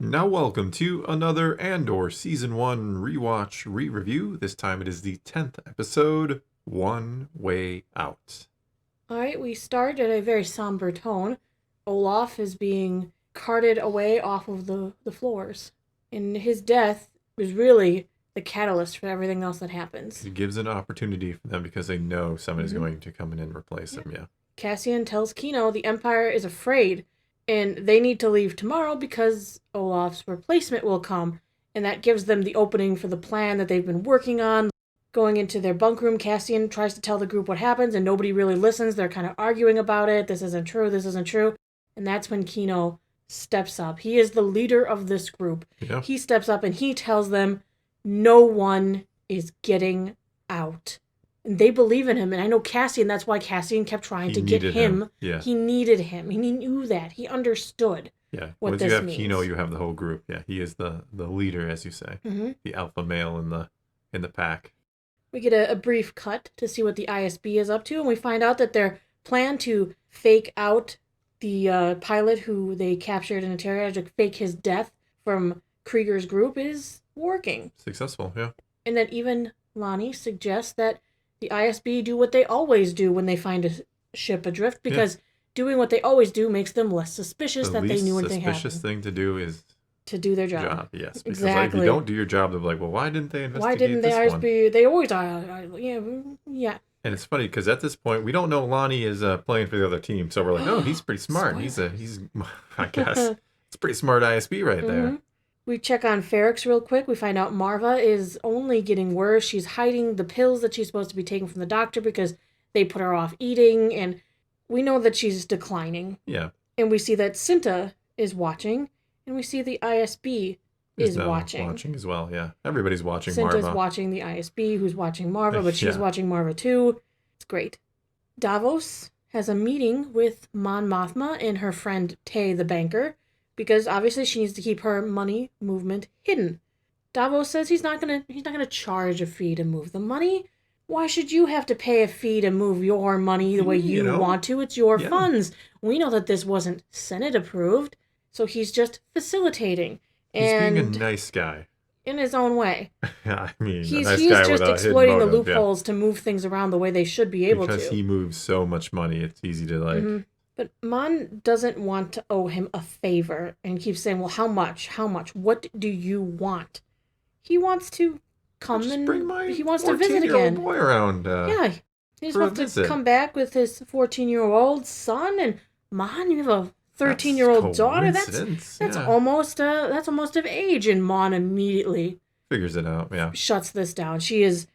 Now welcome to another Andor Season 1 rewatch re-review. This time it is the 10th episode, One Way Out. Alright, we start at a very somber tone. Olaf is being carted away off of the floors. And his death is really the catalyst for everything else that happens. It gives an opportunity for them because they know someone is going to come in and replace him, yeah. Cassian tells Kino the Empire is afraid, and they need to leave tomorrow because Olaf's replacement will come. And that gives them the opening for the plan that they've been working on. Going into their bunk room, Cassian tries to tell the group what happens, and nobody really listens. They're kind of arguing about it. This isn't true, this isn't true. And that's when Kino steps up. He is the leader of this group. Yeah. He steps up and he tells them no one is getting out. And they believe in him. And I know Cassian, that's why Cassian kept trying to get him. Yeah. He needed him. And he knew that. He understood. Yeah. What Once this you have means. Kino, you have the whole group. Yeah, he is the leader, as you say. Mm-hmm. The alpha male in the pack. We get a brief cut to see what the ISB is up to, and we find out that their plan to fake out the pilot who they captured and interrogated, to fake his death from Krieger's group, is working. Successful, yeah. And that even Lonnie suggests that the ISB do what they always do when they find a ship adrift, because doing what they always do makes them less suspicious that they knew anything happened. The least suspicious thing to do is to do their job. Yes. Because exactly. if you don't do your job, they'll be like, well, why didn't they investigate Why didn't the this ISB? one? They always yeah. And it's funny because at this point, we don't know Lonnie is playing for the other team. So we're like, oh, he's pretty smart. He's I guess, it's a pretty smart ISB right there. We check on Ferrex real quick. We find out Marva is only getting worse. She's hiding the pills that she's supposed to be taking from the doctor because they put her off eating. And we know that she's declining. Yeah. And we see that Cinta is watching. And we see the ISB is watching. Watching as well, yeah. Everybody's watching Cinta's Marva. watching the ISB, who's watching Marva, but she's watching Marva too. It's great. Davos has a meeting with Mon Mothma and her friend Tay the banker, because obviously she needs to keep her money movement hidden. Davos says he's not gonna charge a fee to move the money. Why should you have to pay a fee to move your money the way you want to? It's your funds. We know that this wasn't Senate approved, so he's just facilitating. He's being a nice guy. In his own way. I mean, he's a nice guy just exploiting the loopholes to move things around the way they should be able to. Because he moves so much money, it's easy to like... Mm-hmm. But Mon doesn't want to owe him a favor and keeps saying, well, how much? How much? What do you want? He wants to come and bring my he wants to visit again. Boy around. Yeah, he just wants to come back with his 14-year-old son. And Mon, you have a 13-year-old daughter. That's almost of age. And Mon immediately figures it out. Yeah, shuts this down. She is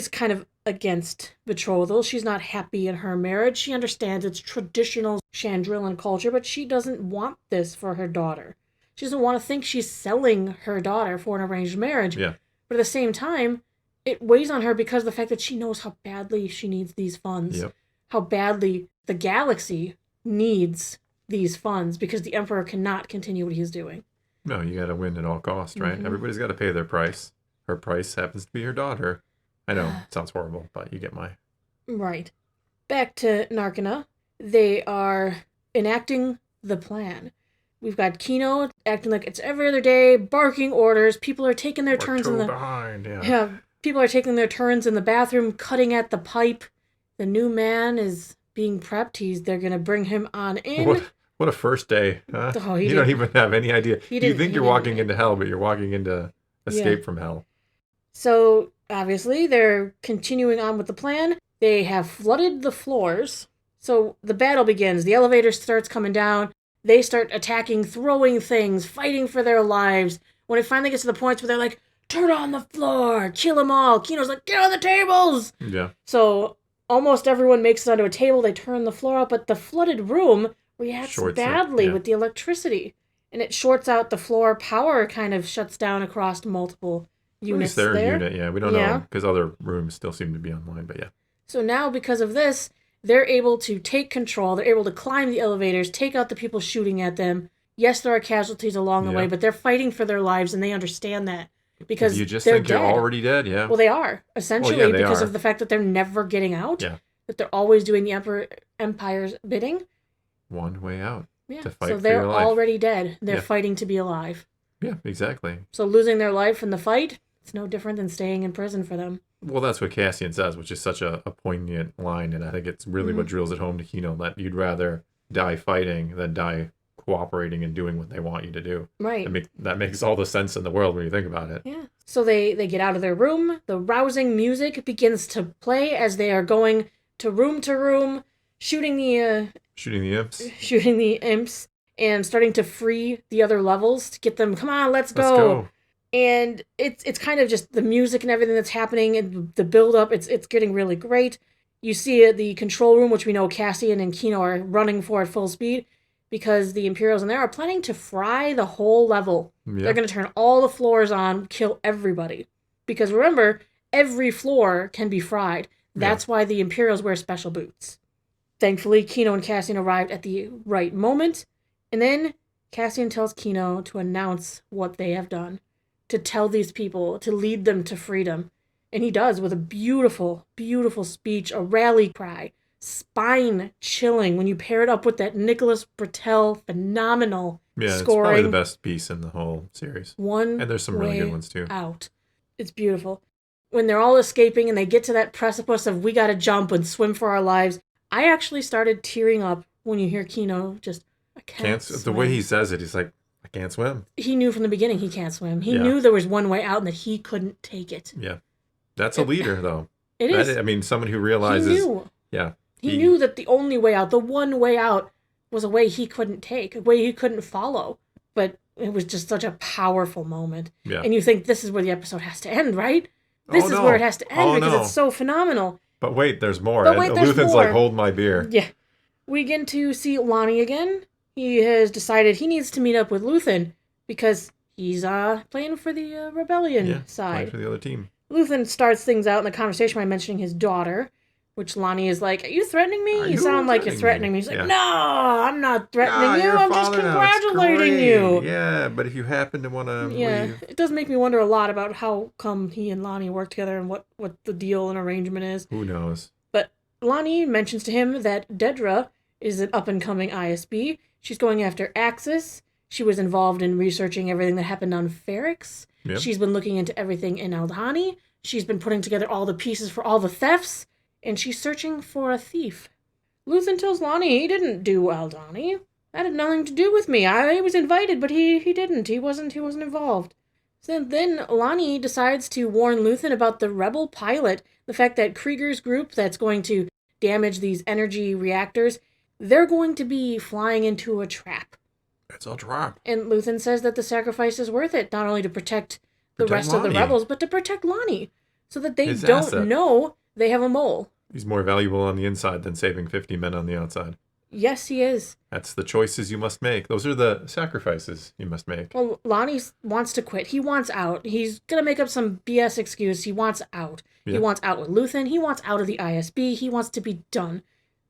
kind of against betrothal. She's not happy in her marriage. She understands it's traditional Chandrilan culture, but she doesn't want this for her daughter. She doesn't want to think she's selling her daughter for an arranged marriage. Yeah. But at the same time, it weighs on her because of the fact that she knows how badly she needs these funds. Yep. How badly the galaxy needs these funds because the Emperor cannot continue what he's doing. No, you got to win at all costs, right? Mm-hmm. Everybody's got to pay their price. Her price happens to be her daughter. I know, it sounds horrible, but you get my... Right. Back to Narkina. They are enacting the plan. We've got Kino acting like it's every other day, barking orders. People are taking their turns in the... behind, yeah, people are taking their turns in the bathroom, cutting at the pipe. The new man is being prepped. They're going to bring him on in. What a first day, huh? Oh, you don't even have any idea. You think you're walking into hell, but you're walking into escape from hell. So, obviously, they're continuing on with the plan. They have flooded the floors. So, the battle begins. The elevator starts coming down. They start attacking, throwing things, fighting for their lives. When it finally gets to the points where they're like, turn on the floor, kill them all. Kino's like, get on the tables. Yeah. So, almost everyone makes it onto a table. They turn the floor out, but the flooded room reacts badly with the electricity. And it shorts out the floor. Power kind of shuts down across multiple units there. Unit, yeah. We don't know, because other rooms still seem to be online, but yeah. So now, because of this, they're able to take control. They're able to climb the elevators, take out the people shooting at them. Yes, there are casualties along the way, but they're fighting for their lives, and they understand that. Because you just they're think dead. you're already dead, yeah. Well, they are, essentially, because of the fact that they're never getting out. Yeah. That they're always doing the Empire's bidding. One way out. Yeah, to fight so they're for your life. already dead. They're fighting to be alive. Yeah, exactly. So losing their life in the fight, it's no different than staying in prison for them. Well, that's what Cassian says, which is such a poignant line, and I think it's really what drills it home to Kino, that you'd rather die fighting than die cooperating and doing what they want you to do. Right. That makes all the sense in the world when you think about it. Yeah. So they get out of their room. The rousing music begins to play as they are going to room, shooting the imps, and starting to free the other levels to get them. Come on, let's go. And it's kind of just the music and everything that's happening and the build up. It's getting really great. You see the control room, which we know Cassian and Kino are running for at full speed, because the Imperials in there are planning to fry the whole level. Yep. They're going to turn all the floors on, kill everybody. Because remember, every floor can be fried. That's why the Imperials wear special boots. Thankfully, Kino and Cassian arrived at the right moment. And then Cassian tells Kino to announce what they have done. To tell these people, to lead them to freedom. And he does with a beautiful, beautiful speech, a rally cry. Spine-chilling when you pair it up with that Nicholas Britell phenomenal scoring. It's probably the best piece in the whole series. And there's some really good ones too. Out. It's beautiful. When they're all escaping and they get to that precipice of we gotta jump and swim for our lives, I actually started tearing up when you hear Kino just, I can't swim. The way he says it, he's like, I can't swim. He knew from the beginning he can't swim. He knew there was one way out and that he couldn't take it. Yeah. That's a leader, though. It is. I mean, someone who realizes... He knew. Yeah. He knew that the only way out, the one way out, was a way he couldn't take, a way he couldn't follow. But it was just such a powerful moment. Yeah. And you think this is where the episode has to end, right? This is where it has to end because it's so phenomenal. But wait, there's more. Luthen's like, hold my beer. Yeah. We get to see Lonnie again. He has decided he needs to meet up with Luthen because he's playing for the rebellion side. Playing for the other team. Luthen starts things out in the conversation by mentioning his daughter, which Lonnie is like, are you threatening me? You sound like you're threatening me. He's like, no, I'm not threatening you. I'm just congratulating you. Yeah, but if you happen to want to leave. It does make me wonder a lot about how come he and Lonnie work together and what the deal and arrangement is. Who knows? But Lonnie mentions to him that Dedra is an up-and-coming ISB. She's going after Axis. She was involved in researching everything that happened on Ferrix. Yep. She's been looking into everything in Aldhani. She's been putting together all the pieces for all the thefts. And she's searching for a thief. Luthen tells Lonnie he didn't do Aldhani. That had nothing to do with me. I was invited, but he didn't. He wasn't involved. So then Lonnie decides to warn Luthen about the rebel pilot. The fact that Krieger's group that's going to damage these energy reactors, they're going to be flying into a trap. It's a trap. And Luthen says that the sacrifice is worth it, not only to protect the rest of the rebels, but to protect Lonnie. So that they don't know they have a mole. He's more valuable on the inside than saving 50 men on the outside. Yes, he is. That's the choices you must make. Those are the sacrifices you must make. Well, Lonnie wants to quit. He wants out. He's going to make up some BS excuse. He wants out. Yeah. He wants out with Luthen. He wants out of the ISB. He wants to be done.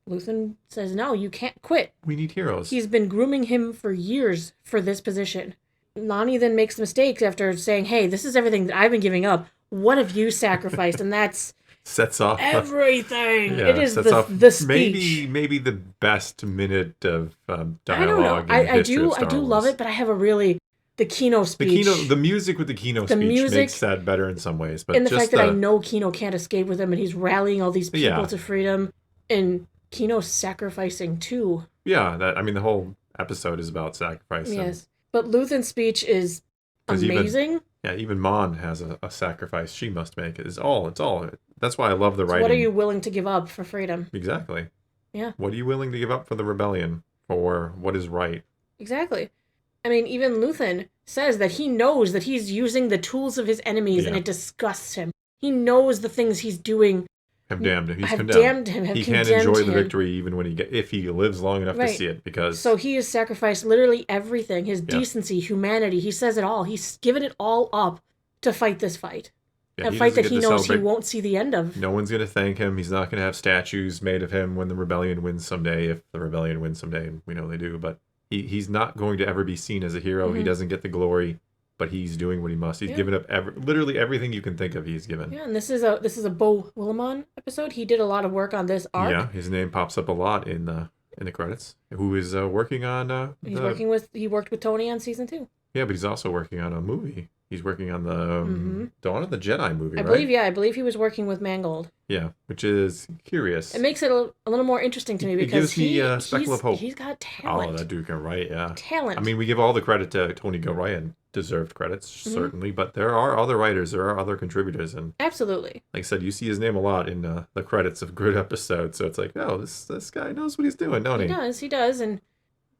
Luthen says, no, you can't quit. We need heroes. He's been grooming him for years for this position. Lonnie then makes mistakes after saying, hey, this is everything that I've been giving up. What have you sacrificed? And that's... sets off everything. It is the speech. Maybe the best minute of dialogue. I don't know. I do love it, but I have the Kino speech. The music with the Kino speech makes that better in some ways. But and the fact that I know Kino can't escape with him, and he's rallying all these people to freedom, and Kino sacrificing too. Yeah, the whole episode is about sacrifice. Yes, but Luthen's speech is amazing. Even Mon has a sacrifice she must make. It's all. That's why I love the writing. What are you willing to give up for freedom? Exactly. Yeah. What are you willing to give up for the rebellion? For what is right? Exactly. I mean, even Luthen says that he knows that he's using the tools of his enemies and it disgusts him. He knows the things he's doing have damned him. He's have condemned. Damned him. Have he can't enjoy the victory even when if he lives long enough to see it. Because so he has sacrificed literally everything: his decency, humanity. He says it all. He's given it all up to fight this fight. A fight that he knows he won't see the end of. No one's going to thank him. He's not going to have statues made of him when the rebellion wins someday, if the rebellion wins someday, and we know they do. But he's not going to ever be seen as a hero. Mm-hmm. He doesn't get the glory, but he's doing what he must. He's given up literally everything you can think of. He's given. Yeah, and this is a Bo Willimon episode. He did a lot of work on this arc. Yeah, his name pops up a lot in the credits. Who is working on? He worked with Tony on season 2. Yeah, but he's also working on a movie. He's working on the Dawn of the Jedi movie, right? I believe he was working with Mangold. Yeah, which is curious. It makes it a little more interesting to me because it gives me a speckle of hope. He's got talent. Oh, that dude can write, yeah. Talent. I mean, we give all the credit to Tony Gilroy, and deserved credits, certainly, but there are other writers, there are other contributors, and absolutely. Like I said, you see his name a lot in the credits of good episodes, so it's like, oh, this guy knows what he's doing, don't he? He does, and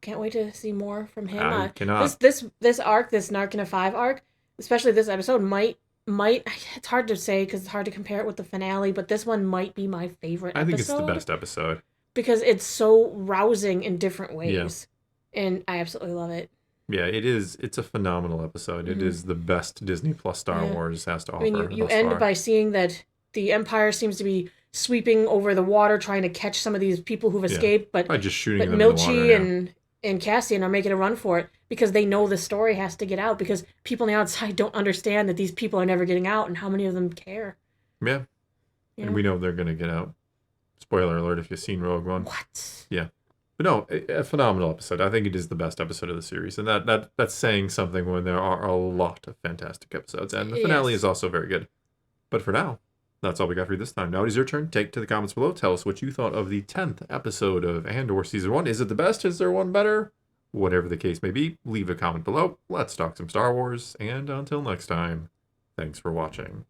can't wait to see more from him. I cannot. This arc, this Narkina 5 arc, especially this episode, might it's hard to say because it's hard to compare it with the finale, but this one might be my favorite episode. I think it's the best episode. Because it's so rousing in different ways. Yeah. And I absolutely love it. Yeah, it is. It's a phenomenal episode. It is the best Disney Plus Star Wars has to offer. I mean, you end by seeing that the Empire seems to be sweeping over the water trying to catch some of these people who've escaped, but by just shooting them Milchi in the water, and Cassian are making a run for it because they know the story has to get out because people on the outside don't understand that these people are never getting out and how many of them care. Yeah. And we know they're going to get out. Spoiler alert if you've seen Rogue One. What? Yeah. But no, a phenomenal episode. I think it is the best episode of the series. And that's saying something when there are a lot of fantastic episodes. And the finale is also very good. But for now, that's all we got for you this time. Now it is your turn. Take to the comments below. Tell us what you thought of the 10th episode of Andor Season 1. Is it the best? Is there one better? Whatever the case may be, leave a comment below. Let's talk some Star Wars. And until next time, thanks for watching.